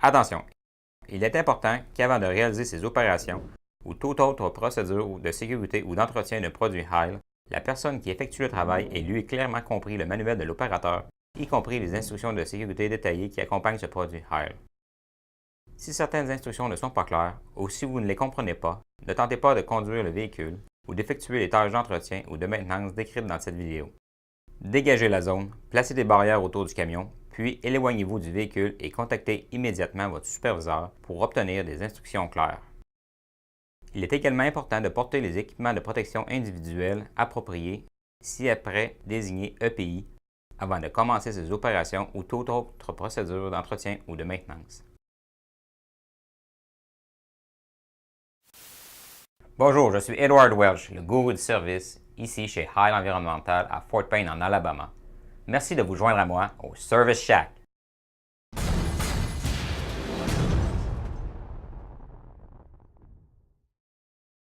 Attention, il est important qu'avant de réaliser ces opérations ou toute autre procédure de sécurité ou d'entretien d'un produit HAIL, la personne qui effectue le travail ait lu et clairement compris le manuel de l'opérateur, y compris les instructions de sécurité détaillées qui accompagnent ce produit HAIL. Si certaines instructions ne sont pas claires ou si vous ne les comprenez pas, ne tentez pas de conduire le véhicule ou d'effectuer les tâches d'entretien ou de maintenance décrites dans cette vidéo. Dégagez la zone, placez des barrières autour du camion, puis éloignez-vous du véhicule et contactez immédiatement votre superviseur pour obtenir des instructions claires. Il est également important de porter les équipements de protection individuelle appropriés ci-après désignés EPI avant de commencer ces opérations ou toute autre procédure d'entretien ou de maintenance. Bonjour, je suis Edward Welch, le gourou du service, ici chez HAIL Environnemental à Fort Payne en Alabama. Merci de vous joindre à moi au Service Shack.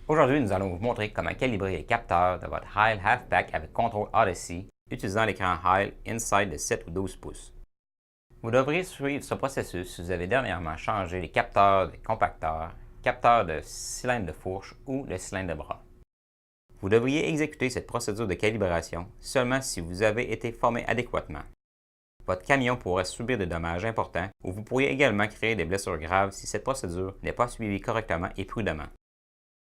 Aujourd'hui, nous allons vous montrer comment calibrer les capteurs de votre HAIL Halfback avec contrôle Odyssey utilisant l'écran HAIL Inside de 7 ou 12 pouces. Vous devriez suivre ce processus si vous avez dernièrement changé les capteurs des compacteurs, capteurs de cylindre de fourche ou le cylindre de bras. Vous devriez exécuter cette procédure de calibration seulement si vous avez été formé adéquatement. Votre camion pourrait subir des dommages importants ou vous pourriez également créer des blessures graves si cette procédure n'est pas suivie correctement et prudemment.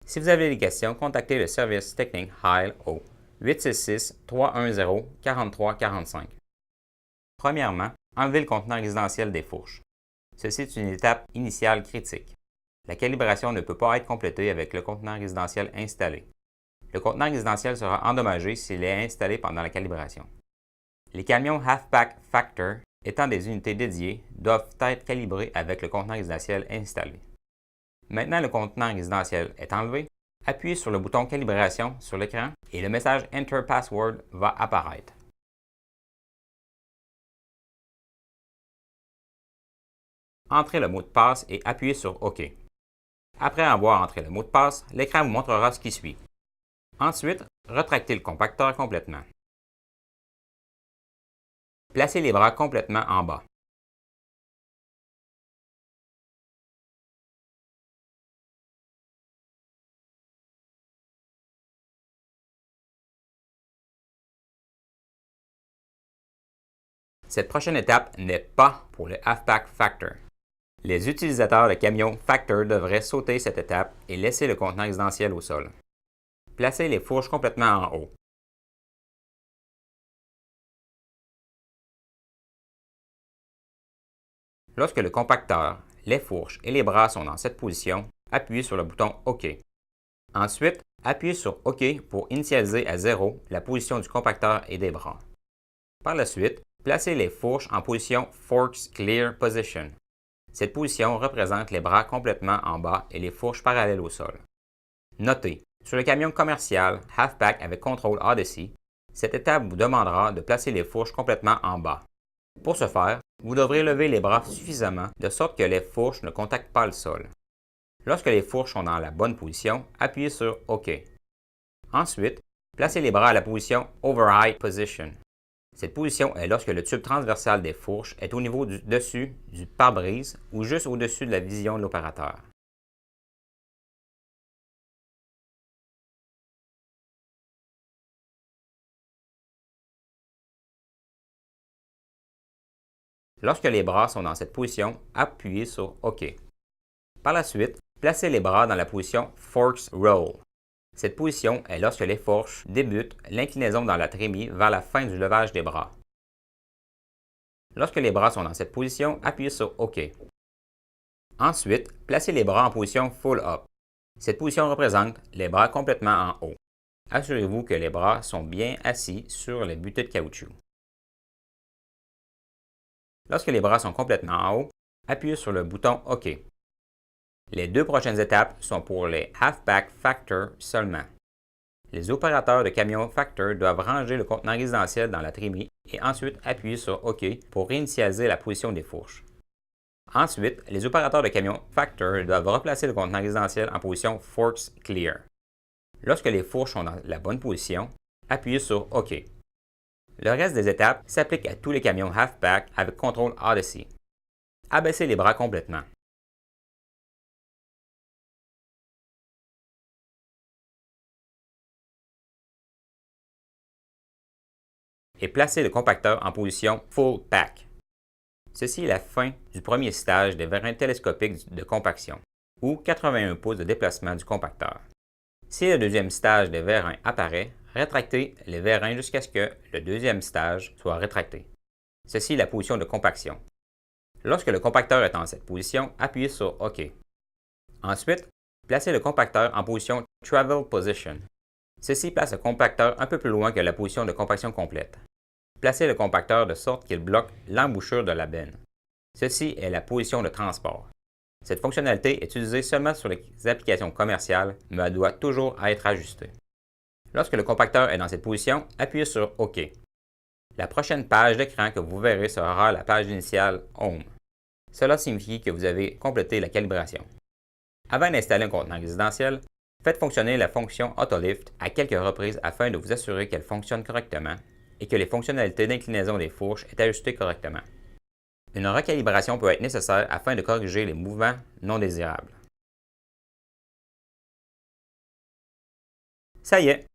Si vous avez des questions, contactez le service technique HAIL au 866-310-4345. Premièrement, enlevez le contenant résidentiel des fourches. Ceci est une étape initiale critique. La calibration ne peut pas être complétée avec le contenant résidentiel installé. Le contenant résidentiel sera endommagé s'il est installé pendant la calibration. Les camions Halfback Factor, étant des unités dédiées, doivent être calibrés avec le contenant résidentiel installé. Maintenant le contenant résidentiel est enlevé, appuyez sur le bouton Calibration sur l'écran et le message Enter Password va apparaître. Entrez le mot de passe et appuyez sur OK. Après avoir entré le mot de passe, l'écran vous montrera ce qui suit. Ensuite, retractez le compacteur complètement. Placez les bras complètement en bas. Cette prochaine étape n'est pas pour le Halfback Factor. Les utilisateurs de camions Factor devraient sauter cette étape et laisser le contenant résidentiel au sol. Placez les fourches complètement en haut. Lorsque le compacteur, les fourches et les bras sont dans cette position, appuyez sur le bouton OK. Ensuite, appuyez sur OK pour initialiser à 0 la position du compacteur et des bras. Par la suite, placez les fourches en position Forks Clear Position. Cette position représente les bras complètement en bas et les fourches parallèles au sol. Notez, sur le camion commercial Halfback avec contrôle Odyssey, cette étape vous demandera de placer les fourches complètement en bas. Pour ce faire, vous devrez lever les bras suffisamment de sorte que les fourches ne contactent pas le sol. Lorsque les fourches sont dans la bonne position, appuyez sur OK. Ensuite, placez les bras à la position Overheight Position. Cette position est lorsque le tube transversal des fourches est au niveau du dessus du pare-brise ou juste au-dessus de la vision de l'opérateur. Lorsque les bras sont dans cette position, appuyez sur OK. Par la suite, placez les bras dans la position Forks Roll. Cette position est lorsque les fourches débutent l'inclinaison dans la trémie vers la fin du levage des bras. Lorsque les bras sont dans cette position, appuyez sur OK. Ensuite, placez les bras en position Full Up. Cette position représente les bras complètement en haut. Assurez-vous que les bras sont bien assis sur les butées de caoutchouc. Lorsque les bras sont complètement en haut, appuyez sur le bouton OK. Les deux prochaines étapes sont pour les Halfback Factor seulement. Les opérateurs de camions Factor doivent ranger le contenant résidentiel dans la trémie et ensuite appuyer sur OK pour réinitialiser la position des fourches. Ensuite, les opérateurs de camions Factor doivent replacer le contenant résidentiel en position Forks Clear. Lorsque les fourches sont dans la bonne position, appuyez sur OK. Le reste des étapes s'applique à tous les camions Halfback avec contrôle Odyssey. abaisser les bras complètement. Et placer le compacteur en position Full Pack. Ceci est la fin du premier stage des vérins télescopiques de compaction, ou 81 pouces de déplacement du compacteur. Si le deuxième stage des vérins apparaît, rétractez les vérins jusqu'à ce que le deuxième stage soit rétracté. Ceci est la position de compaction. Lorsque le compacteur est en cette position, appuyez sur OK. Ensuite, placez le compacteur en position Travel Position. Ceci place le compacteur un peu plus loin que la position de compaction complète. Placez le compacteur de sorte qu'il bloque l'embouchure de la benne. Ceci est la position de transport. Cette fonctionnalité est utilisée seulement sur les applications commerciales, mais elle doit toujours être ajustée. Lorsque le compacteur est dans cette position, appuyez sur OK. La prochaine page d'écran que vous verrez sera la page initiale Home. Cela signifie que vous avez complété la calibration. Avant d'installer un contenant résidentiel, faites fonctionner la fonction AutoLift à quelques reprises afin de vous assurer qu'elle fonctionne correctement et que les fonctionnalités d'inclinaison des fourches est ajustées correctement. Une recalibration peut être nécessaire afin de corriger les mouvements non désirables. Ça y est,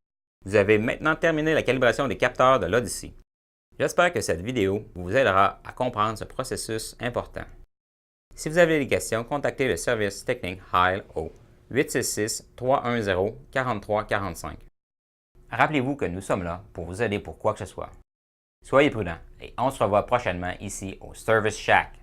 vous avez maintenant terminé la calibration des capteurs de l'Odyssey. J'espère que cette vidéo vous aidera à comprendre ce processus important. Si vous avez des questions, contactez le service technique HAIL au 866-310-4345. Rappelez-vous que nous sommes là pour vous aider pour quoi que ce soit. Soyez prudents et on se revoit prochainement ici au Service Shack.